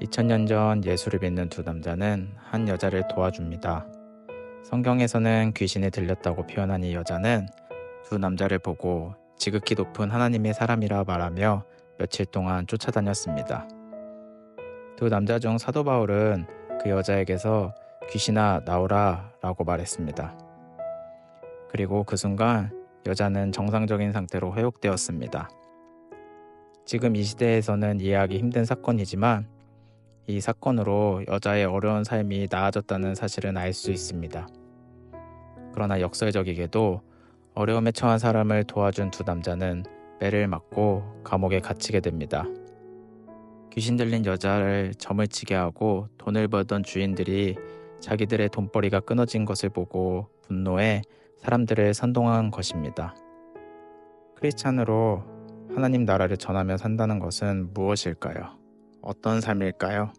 2000년 전 예수를 믿는 두 남자는 한 여자를 도와줍니다. 성경에서는 귀신이 들렸다고 표현한 이 여자는 두 남자를 보고 지극히 높은 하나님의 사람이라 말하며 며칠 동안 쫓아다녔습니다. 두 남자 중 사도 바울은 그 여자에게서 귀신아 나오라 라고 말했습니다. 그리고 그 순간 여자는 정상적인 상태로 회복되었습니다. 지금 이 시대에서는 이해하기 힘든 사건이지만 이 사건으로 여자의 어려운 삶이 나아졌다는 사실은 알 수 있습니다. 그러나 역설적이게도 어려움에 처한 사람을 도와준 두 남자는 매를 맞고 감옥에 갇히게 됩니다. 귀신 들린 여자를 점을 치게 하고 돈을 벌던 주인들이 자기들의 돈벌이가 끊어진 것을 보고 분노해 사람들을 선동한 것입니다. 크리스찬으로 하나님 나라를 전하며 산다는 것은 무엇일까요? 어떤 삶일까요?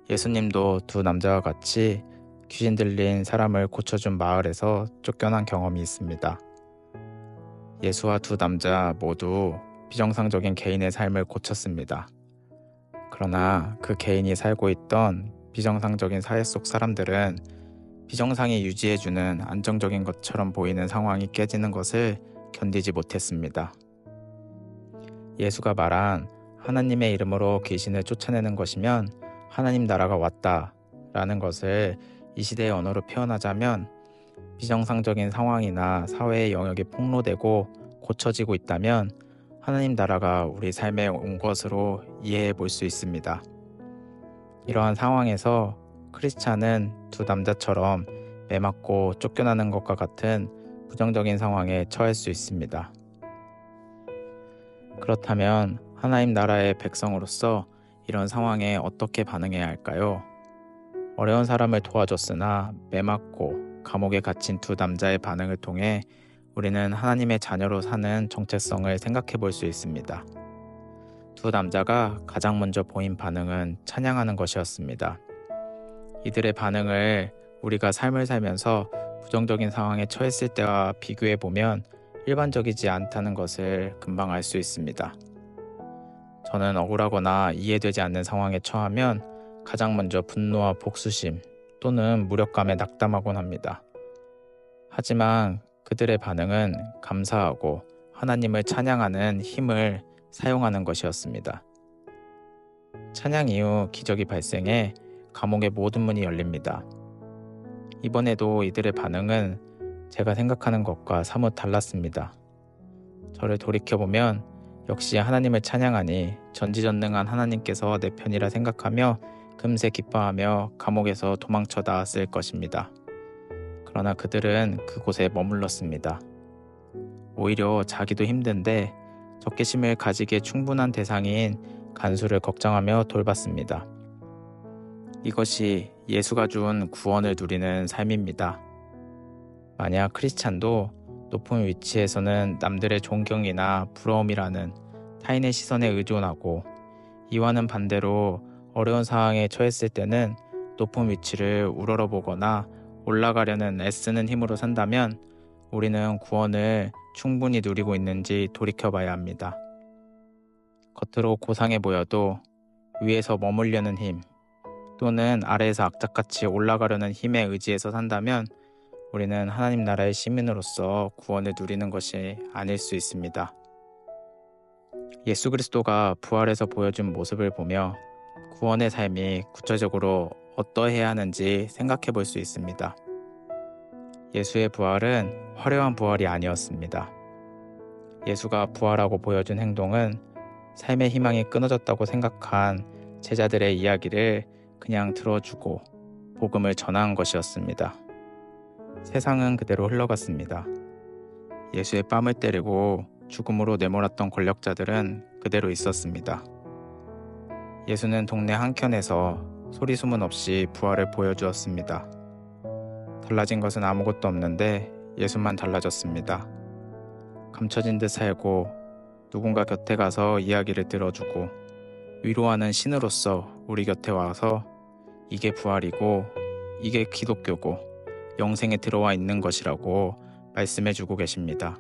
예수님도 두 남자와 같이 귀신 들린 사람을 고쳐준 마을에서 쫓겨난 경험이 있습니다. 예수와 두 남자 모두 비정상적인 개인의 삶을 고쳤습니다. 그러나 그 개인이 살고 있던 비정상적인 사회 속 사람들은 비정상이 유지해주는 안정적인 것처럼 보이는 상황이 깨지는 것을 견디지 못했습니다. 예수가 말한 하나님의 이름으로 귀신을 쫓아내는 것이면 하나님 나라가 왔다 라는 것을 이 시대의 언어로 표현하자면 비정상적인 상황이나 사회의 영역이 폭로되고 고쳐지고 있다면 하나님 나라가 우리 삶에 온 것으로 이해해 볼 수 있습니다. 이러한 상황에서 크리스찬은 두 남자처럼 매맞고 쫓겨나는 것과 같은 부정적인 상황에 처할 수 있습니다. 그렇다면 하나님 나라의 백성으로서 이런 상황에 어떻게 반응해야 할까요? 어려운 사람을 도와줬으나 매맞고 감옥에 갇힌 두 남자의 반응을 통해 우리는 하나님의 자녀로 사는 정체성을 생각해 볼 수 있습니다. 두 남자가 가장 먼저 보인 반응은 찬양하는 것이었습니다. 이들의 반응을 우리가 삶을 살면서 부정적인 상황에 처했을 때와 비교해 보면 일반적이지 않다는 것을 금방 알 수 있습니다. 저는 억울하거나 이해되지 않는 상황에 처하면 가장 먼저 분노와 복수심 또는 무력감에 낙담하곤 합니다. 하지만 그들의 반응은 감사하고 하나님을 찬양하는 힘을 사용하는 것이었습니다. 찬양 이후 기적이 발생해 감옥의 모든 문이 열립니다. 이번에도 이들의 반응은 제가 생각하는 것과 사뭇 달랐습니다. 저를 돌이켜보면 역시 하나님을 찬양하니 전지전능한 하나님께서 내 편이라 생각하며 금세 기뻐하며 감옥에서 도망쳐 나왔을 것입니다. 그러나 그들은 그곳에 머물렀습니다. 오히려 자기도 힘든데 적개심을 가지기에 충분한 대상인 간수를 걱정하며 돌봤습니다. 이것이 예수가 준 구원을 누리는 삶입니다. 만약 크리스찬도 높은 위치에서는 남들의 존경이나 부러움이라는 타인의 시선에 의존하고 이와는 반대로 어려운 상황에 처했을 때는 높은 위치를 우러러보거나 올라가려는 애쓰는 힘으로 산다면 우리는 구원을 충분히 누리고 있는지 돌이켜봐야 합니다. 겉으로 고상해 보여도 위에서 머물려는 힘 또는 아래에서 악착같이 올라가려는 힘에 의지해서 산다면 우리는 하나님 나라의 시민으로서 구원을 누리는 것이 아닐 수 있습니다. 예수 그리스도가 부활해서 보여준 모습을 보며 구원의 삶이 구체적으로 어떠해야 하는지 생각해 볼 수 있습니다. 예수의 부활은 화려한 부활이 아니었습니다. 예수가 부활하고 보여준 행동은 삶의 희망이 끊어졌다고 생각한 제자들의 이야기를 그냥 들어주고 복음을 전한 것이었습니다. 세상은 그대로 흘러갔습니다. 예수의 뺨을 때리고 죽음으로 내몰았던 권력자들은 그대로 있었습니다. 예수는 동네 한켠에서 소리 소문 없이 부활을 보여주었습니다. 달라진 것은 아무것도 없는데 예수만 달라졌습니다. 감춰진 듯 살고 누군가 곁에 가서 이야기를 들어주고 위로하는 신으로서 우리 곁에 와서 이게 부활이고 이게 기독교고 영생에 들어와 있는 것이라고 말씀해주고 계십니다.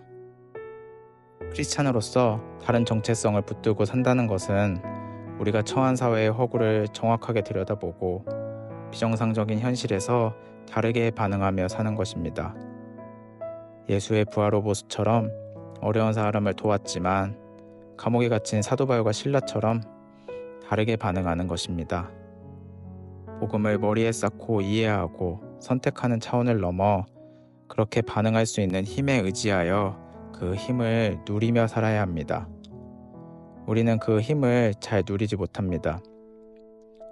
크리스찬으로서 다른 정체성을 붙들고 산다는 것은 우리가 처한 사회의 허구를 정확하게 들여다보고 비정상적인 현실에서 다르게 반응하며 사는 것입니다. 예수의 부활의 모습처럼 어려운 사람을 도왔지만 감옥에 갇힌 사도 바울과 실라처럼 다르게 반응하는 것입니다. 복음을 머리에 쌓고 이해하고 선택하는 차원을 넘어 그렇게 반응할 수 있는 힘에 의지하여 그 힘을 누리며 살아야 합니다. 우리는 그 힘을 잘 누리지 못합니다.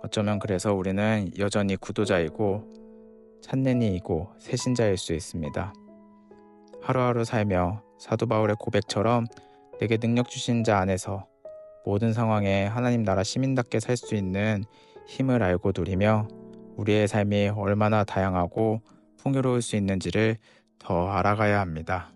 어쩌면 그래서 우리는 여전히 구도자이고 찾는 이이고 새신자일 수 있습니다. 하루하루 살며 사도 바울의 고백처럼 내게 능력 주신 자 안에서 모든 상황에 하나님 나라 시민답게 살 수 있는 힘을 알고 누리며 우리의 삶이 얼마나 다양하고 풍요로울 수 있는지를 더 알아가야 합니다.